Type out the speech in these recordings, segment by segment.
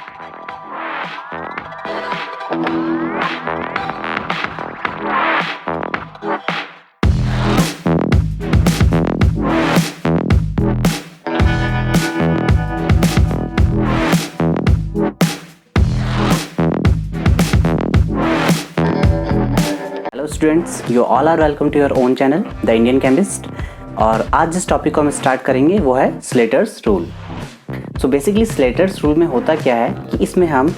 Hello students, you all are welcome to your own channel the Indian chemist. और आज जिस topic को हम स्टार्ट करेंगे वो है Slater's rule. So basically Slater's rule में होता क्या है कि इसमें हम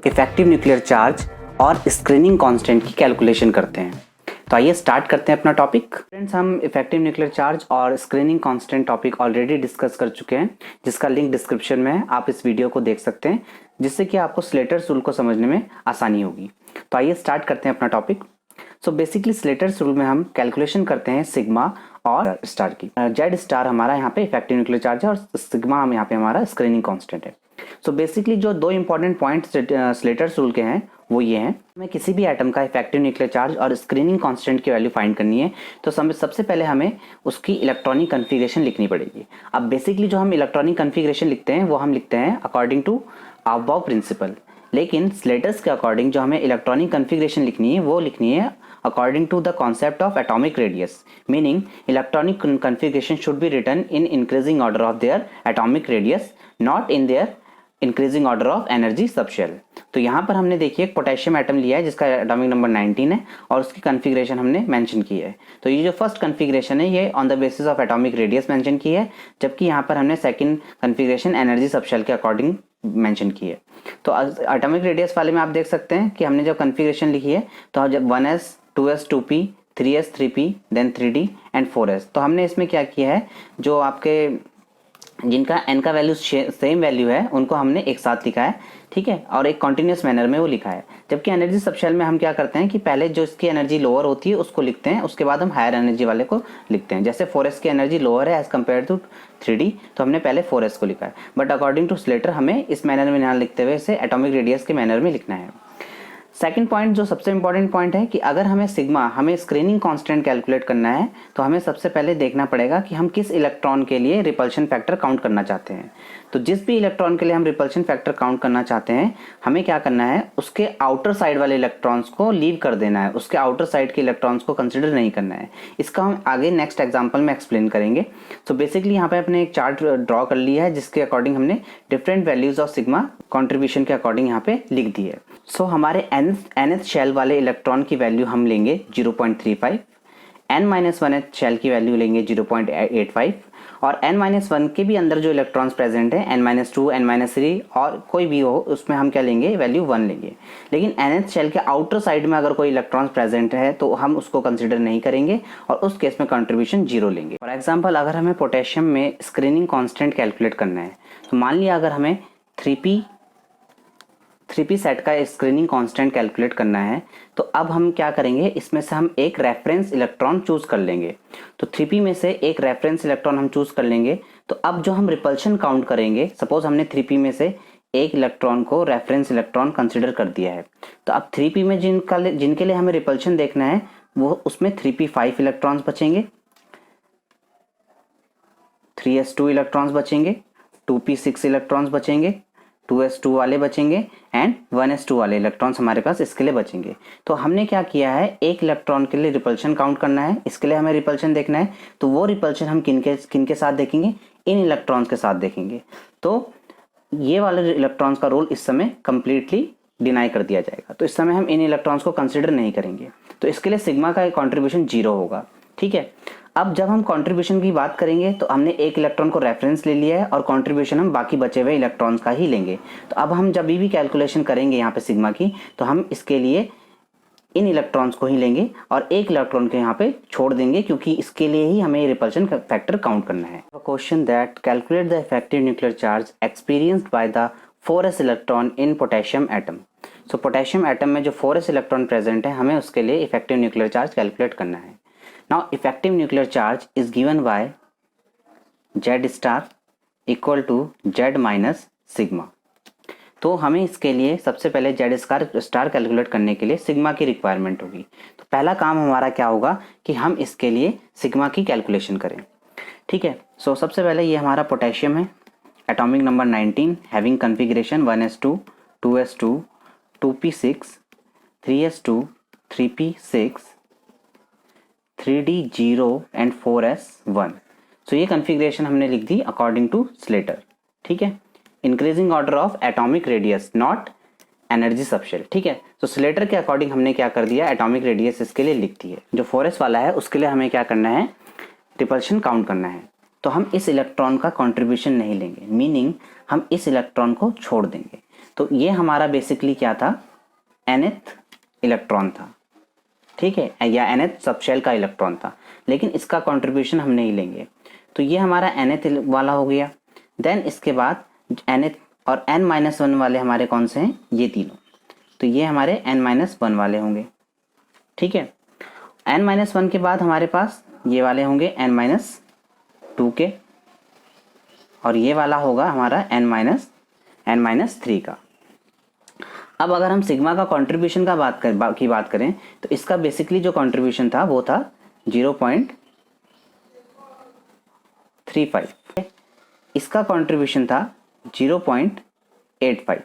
इफेक्टिव न्यूक्लियर चार्ज और स्क्रीनिंग कांस्टेंट की कैलकुलेशन करते हैं। तो आइए स्टार्ट करते हैं अपना टॉपिक। फ्रेंड्स, हम इफेक्टिव न्यूक्लियर चार्ज और screening constant topic already discuss कर चुके हैं, जिसका लिंक डिस्क्रिप्शन में है। आप इस वीडियो को देख सकते हैं, जिससे कि आपको स्लेटर्स रूल को समझने में आसानी होगी। तो आइए स्टार्ट करते हैं अपना topic. So basically Slater's rule में हम कैलकुलेशन करते हैं सिग्मा और स्टार की। जेड स्टार हमारा यहाँ पे इफेक्टिव न्यूक्लियर चार्ज है और सिग्मा हम यहाँ पे हमारा स्क्रीनिंग कांस्टेंट है। सो बेसिकली जो दो इंपॉर्टेंट पॉइंट्स स्लेटर्स रूल के हैं वो ये हैं। हमें किसी भी एटम का इफेक्टिव न्यूक्लियर चार्ज और स्क्रीनिंग कांस्टेंट की वैल्यू फाइंड करनी है तो सबसे पहले हमें उसकी इलेक्ट्रॉनिक कन्फिग्रेशन लिखनी पड़ेगी। अब बेसिकली जो हम इलेक्ट्रॉनिक कन्फिग्रेशन लिखते हैं वो हम लिखते हैं अकॉर्डिंग टू अबव प्रिंसिपल, लेकिन स्लेटर्स के अकॉर्डिंग जो हमें इलेक्ट्रॉनिक कन्फिग्रेशन लिखनी है वो लिखनी है according to the concept of atomic radius, meaning electronic configuration should be written in increasing order of their atomic radius, not in their increasing order of energy subshell. तो यहाँ पर हमने देखिए एक पोटेशियम एटम लिया है जिसका एटॉमिक नंबर 19 है और उसकी कन्फिग्रेशन हमने मेंशन की है। तो ये जो फर्स्ट कन्फिग्रेशन है ये on the basis of atomic radius mention की है, जबकि यहाँ पर हमने सेकंड कन्फिग्रेशन एनर्जी सबशेल के अकॉर्डिंग मेंशन की है। तो एटॉमिक रेडियस वाले में आप देख सकते हैं कि हमने जब कन्फिग्रेशन लिखी है तो जब 1s 2s 2p 3s 3p then 3d and 4s, तो हमने इसमें क्या किया है, जो आपके जिनका n का वैल्यू सेम वैल्यू है उनको हमने एक साथ लिखा है, ठीक है, और एक कॉन्टिन्यूस मैनर में वो लिखा है। जबकि एनर्जी सबशेल में हम क्या करते हैं कि पहले जो इसकी एनर्जी लोअर होती है उसको लिखते हैं, उसके बाद हम हायर एनर्जी वाले को लिखते हैं। जैसे 4s की एनर्जी लोअर है एज कम्पेयर टू 3d, तो हमने पहले 4s को लिखा है, बट अकॉर्डिंग टू स्लेटर हमें इस मैनर में ना लिखते हुए इसे एटॉमिक रेडियस के मैनर में लिखना है। सेकंड पॉइंट जो सबसे इंपॉर्टेंट पॉइंट है कि अगर हमें स्क्रीनिंग कांस्टेंट कैलकुलेट करना है तो हमें सबसे पहले देखना पड़ेगा कि हम किस इलेक्ट्रॉन के लिए रिपल्शन फैक्टर काउंट करना चाहते हैं। तो जिस भी इलेक्ट्रॉन के लिए हम रिपल्शन फैक्टर काउंट करना चाहते हैं हमें क्या करना है, उसके आउटर साइड वाले इलेक्ट्रॉन्स को लीव कर देना है, उसके आउटर साइड के इलेक्ट्रॉन्स को कंसिडर नहीं करना है। इसका हम आगे नेक्स्ट एग्जाम्पल में एक्सप्लेन करेंगे। तो बेसिकली यहाँ पे अपने एक चार्ट ड्रॉ कर लिया है जिसके अकॉर्डिंग हमने different values of sigma contribution के अकॉर्डिंग यहाँ पे लिख दी है। सो हमारे nth शेल वाले इलेक्ट्रॉन की वैल्यू हम लेंगे 0.35, n-1th शेल की वैल्यू लेंगे 0.85 और n-1 के भी अंदर जो इलेक्ट्रॉन्स प्रेजेंट है n-2, n-3 और कोई भी हो उसमें हम क्या लेंगे, वैल्यू 1 लेंगे। लेकिन nth शेल के आउटर साइड में अगर कोई इलेक्ट्रॉन्स प्रेजेंट है तो हम उसको कंसिडर नहीं करेंगे और उस केस में कंट्रीब्यूशन 0 लेंगे। फॉर एग्जाम्पल अगर हमें पोटेशियम में स्क्रीनिंग कॉन्स्टेंट कैलकुलेट करना है तो मान लिया अगर हमें 3p सेट का स्क्रीनिंग कांस्टेंट कैलकुलेट करना है तो अब हम क्या करेंगे, इसमें से हम एक रेफरेंस इलेक्ट्रॉन चूज कर लेंगे। तो 3p में से एक रेफरेंस इलेक्ट्रॉन हम चूज कर लेंगे। तो अब जो हम रिपल्शन काउंट करेंगे, सपोज हमने 3p में से एक इलेक्ट्रॉन को रेफरेंस इलेक्ट्रॉन कंसिडर कर दिया है, तो अब 3p में जिनके लिए हमें रिपल्शन देखना है वो उसमें 3p5 इलेक्ट्रॉन्स बचेंगे, 3s2 इलेक्ट्रॉन्स बचेंगे, 2p6 इलेक्ट्रॉन्स बचेंगे, 2s2 वाले बचेंगे एंड 1s2 वाले इलेक्ट्रॉन्स हमारे पास इसके लिए बचेंगे। तो हमने क्या किया है, एक इलेक्ट्रॉन के लिए रिपल्शन काउंट करना है, इसके लिए हमें रिपल्शन देखना है। तो वो रिपल्शन हम किन के साथ देखेंगे, इन इलेक्ट्रॉन्स के साथ देखेंगे। तो ये वाले इलेक्ट्रॉन्स का रोल इस समय कंप्लीटली डिनाई कर दिया जाएगा। तो इस समय हम इन इलेक्ट्रॉन्स को कंसिडर नहीं करेंगे, तो इसके लिए सिग्मा का कॉन्ट्रीब्यूशन 0 होगा, ठीक है। अब जब हम कंट्रीब्यूशन की बात करेंगे तो हमने एक इलेक्ट्रॉन को रेफरेंस ले लिया है और कंट्रीब्यूशन हम बाकी बचे हुए इलेक्ट्रॉन्स का ही लेंगे। तो अब हम जब भी कैलकुलेशन करेंगे यहाँ पे सिग्मा की, तो हम इसके लिए इन इलेक्ट्रॉन्स को ही लेंगे और एक इलेक्ट्रॉन को यहाँ पे छोड़ देंगे, क्योंकि इसके लिए ही हमें रिपल्शन फैक्टर काउंट करना है। Question that calculate the effective nuclear charge experienced by the 4s electron in potassium atom. So potassium atom में जो 4s इलेक्ट्रॉन प्रेजेंट है हमें उसके लिए इफेक्टिव न्यूक्लियर चार्ज कैलकुलेट करना है। Now effective nuclear charge is given by Z star equal to Z minus sigma। तो हमें इसके लिए सबसे पहले Z स्टार कैलकुलेट करने के लिए सिग्मा की रिक्वायरमेंट होगी। तो पहला काम हमारा क्या होगा कि हम इसके लिए सिग्मा की कैलकुलेशन करें, ठीक है। सबसे पहले ये हमारा पोटेशियम है, atomic number 19 having configuration 1s2 2s2 2p6 3s2 3p6 3d0 and 4s1। सो ये कन्फिग्रेशन हमने लिख दी अकॉर्डिंग टू स्लेटर। ठीक है, increasing order of atomic radius not energy subshell. ठीक है, तो स्लेटर के अकॉर्डिंग हमने क्या कर दिया, एटॉमिक रेडियस इसके लिए लिख दी है। जो 4s वाला है उसके लिए हमें क्या करना है, रिपल्शन काउंट करना है। तो हम इस इलेक्ट्रॉन का कंट्रीब्यूशन नहीं लेंगे, मीनिंग हम इस इलेक्ट्रॉन को छोड़ देंगे। तो ये हमारा बेसिकली क्या था, nth इलेक्ट्रॉन था। ठीक है, या nth सबशेल का इलेक्ट्रॉन था, लेकिन इसका कंट्रीब्यूशन हम नहीं लेंगे। तो ये हमारा nth वाला हो गया। देन इसके बाद nth और n-1 वाले हमारे कौन से हैं, ये तीनों। तो ये हमारे n-1 वाले होंगे। ठीक है, n-1 के बाद हमारे पास ये वाले होंगे n-2 के, और ये वाला होगा हमारा n-3 का। अब अगर हम सिग्मा का कंट्रीब्यूशन का बात करें तो इसका बेसिकली जो कंट्रीब्यूशन था वो था 0.35, इसका कंट्रीब्यूशन था 0.85,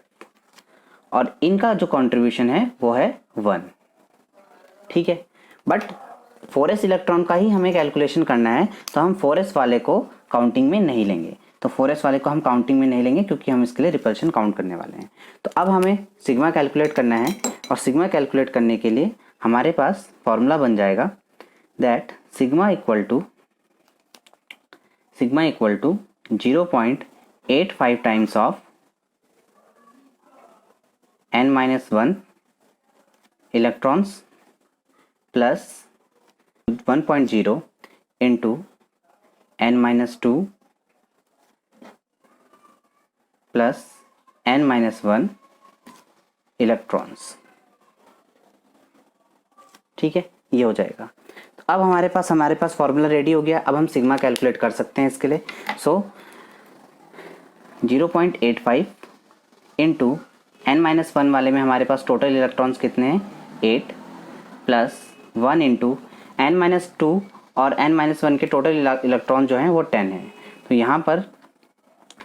और इनका जो कंट्रीब्यूशन है वो है 1। ठीक है, बट 4s इलेक्ट्रॉन का ही हमें कैलकुलेशन करना है, तो हम 4s वाले को काउंटिंग में नहीं लेंगे। तो 4s वाले को हम काउंटिंग में नहीं लेंगे क्योंकि हम इसके लिए रिपल्शन काउंट करने वाले हैं। तो अब हमें सिग्मा कैलकुलेट करना है, और सिग्मा कैलकुलेट करने के लिए हमारे पास फॉर्मूला बन जाएगा that sigma equal to 0.85 times of n-1 electrons plus 1.0 into n-2 plus n-1 electrons. ठीक है, ये हो जाएगा। तो अब हमारे पास फॉर्मूला रेडी हो गया। अब हम सिग्मा कैलकुलेट कर सकते हैं इसके लिए। सो 0.85 इंटू n-1 वाले में हमारे पास टोटल इलेक्ट्रॉन्स कितने हैं, 8, प्लस 1 इंटू n-2 और n-1 के टोटल इलेक्ट्रॉन जो हैं वो 10 है। तो यहाँ पर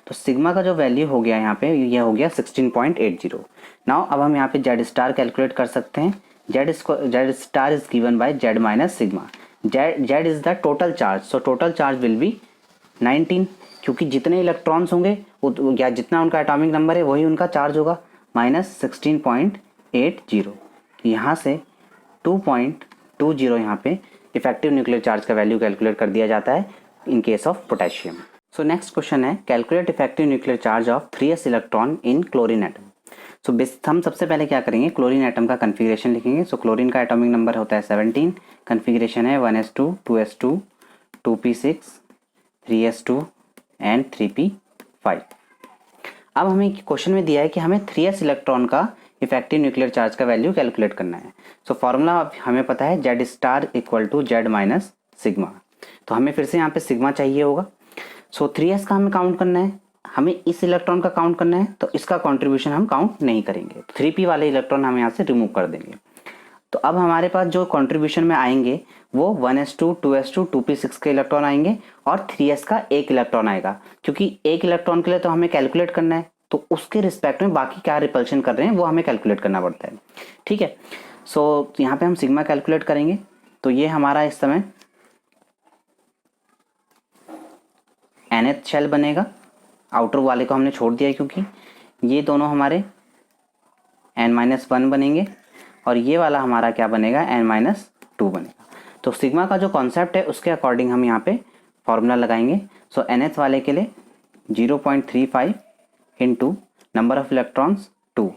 तो सिग्मा का जो वैल्यू हो गया यहाँ पे, ये हो गया 16.80। नाउ अब हम यहाँ पे जेड स्टार कैलकुलेट कर सकते हैं। Z star is given by Z minus sigma. Z is the total charge, so total charge will be 19, क्योंकि जितने इलेक्ट्रॉन्स होंगे या जितना उनका एटॉमिक नंबर है वही उनका चार्ज होगा, माइनस 16.80। यहाँ से 2.20 यहाँ पे इफेक्टिव न्यूक्लियर चार्ज का वैल्यू कैलकुलेट कर दिया जाता है in case of potassium. So next question है, calculate effective nuclear charge of 3s electron in chlorine atom. So हम सबसे पहले क्या करेंगे, क्लोरीन एटम का कन्फिग्रेशन लिखेंगे। सो क्लोरीन का एटॉमिक नंबर होता है 17, कन्फिग्रेशन है 1s2 2s2 2p6 3s2 and 3p5। अब हमें क्वेश्चन में दिया है कि हमें 3s इलेक्ट्रॉन का इफेक्टिव न्यूक्लियर चार्ज का वैल्यू कैलकुलेट करना है। सो फॉर्मूला हमें पता है Z star equal to Z minus sigma. तो हमें फिर से यहाँ पे सिग्मा चाहिए होगा। सो 3s का हमें काउंट करना है, हमें इस इलेक्ट्रॉन का काउंट करना है, तो इसका कंट्रीब्यूशन हम काउंट नहीं करेंगे। 3p वाले इलेक्ट्रॉन हम यहाँ से रिमूव कर देंगे। तो अब हमारे पास जो कंट्रीब्यूशन में आएंगे वो 1s2 2s2 2p6 के इलेक्ट्रॉन आएंगे, और 3s का एक इलेक्ट्रॉन आएगा, क्योंकि एक इलेक्ट्रॉन के लिए तो हमें कैलकुलेट करना है, तो उसके रिस्पेक्ट में बाकी क्या रिपल्शन कर रहे हैं वो हमें कैलकुलेट करना पड़ता है। ठीक है, सो यहाँ पे हम सिग्मा कैलकुलेट करेंगे। तो ये हमारा इस समय nth शेल बनेगा, आउटर वाले को हमने छोड़ दिया क्योंकि ये दोनों हमारे n-1 बनेंगे, और ये वाला हमारा क्या बनेगा, n-2 बनेगा। तो सिग्मा का जो कॉन्सेप्ट है उसके अकॉर्डिंग हम यहाँ पे फॉर्मूला लगाएंगे। सो nth वाले के लिए 0.35 into number of electrons 2,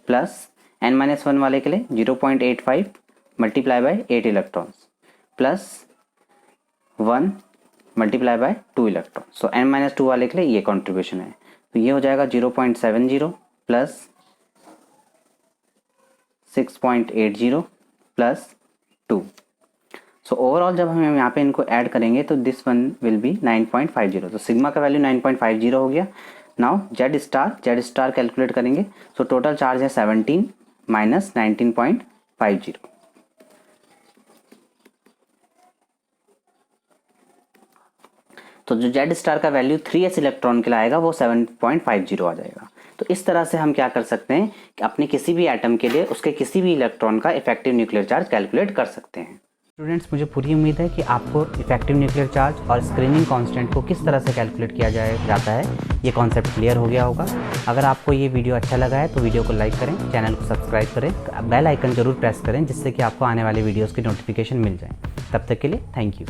plus n-1 वाले के लिए 0.85 multiply by 8 electrons, plus 1 multiply by 2 electron. So n-2 वाले के लिए ये कंट्रीब्यूशन है। तो ये हो जाएगा 0.70 प्लस 6.80 प्लस 2। सो ओवरऑल जब हम यहाँ पे इनको ऐड करेंगे तो दिस वन विल बी 9.50। तो सिग्मा का वैल्यू 9.50 हो गया। नाउ जेड स्टार कैलकुलेट करेंगे। सो टोटल चार्ज है 17 माइनस 19.50। तो जो जेड स्टार का वैल्यू 3s इलेक्ट्रॉन के लिए आएगा वो 7.50 आ जाएगा। तो इस तरह से हम क्या कर सकते हैं कि अपने किसी भी एटम के लिए उसके किसी भी इलेक्ट्रॉन का इफेक्टिव न्यूक्लियर चार्ज कैलकुलेट कर सकते हैं। स्टूडेंट्स, मुझे पूरी उम्मीद है कि आपको इफेक्टिव न्यूक्लियर चार्ज और स्क्रीनिंग कांस्टेंट को किस तरह से कैलकुलेट किया जाता है ये कॉन्सेप्ट क्लियर हो गया होगा। अगर आपको ये वीडियो अच्छा लगा है तो वीडियो को लाइक करें, चैनल को सब्सक्राइब करें, बेल आइकन जरूर प्रेस करें जिससे कि आपको आने वाले वीडियोज़ की नोटिफिकेशन मिल जाए। तब तक के लिए थैंक यू।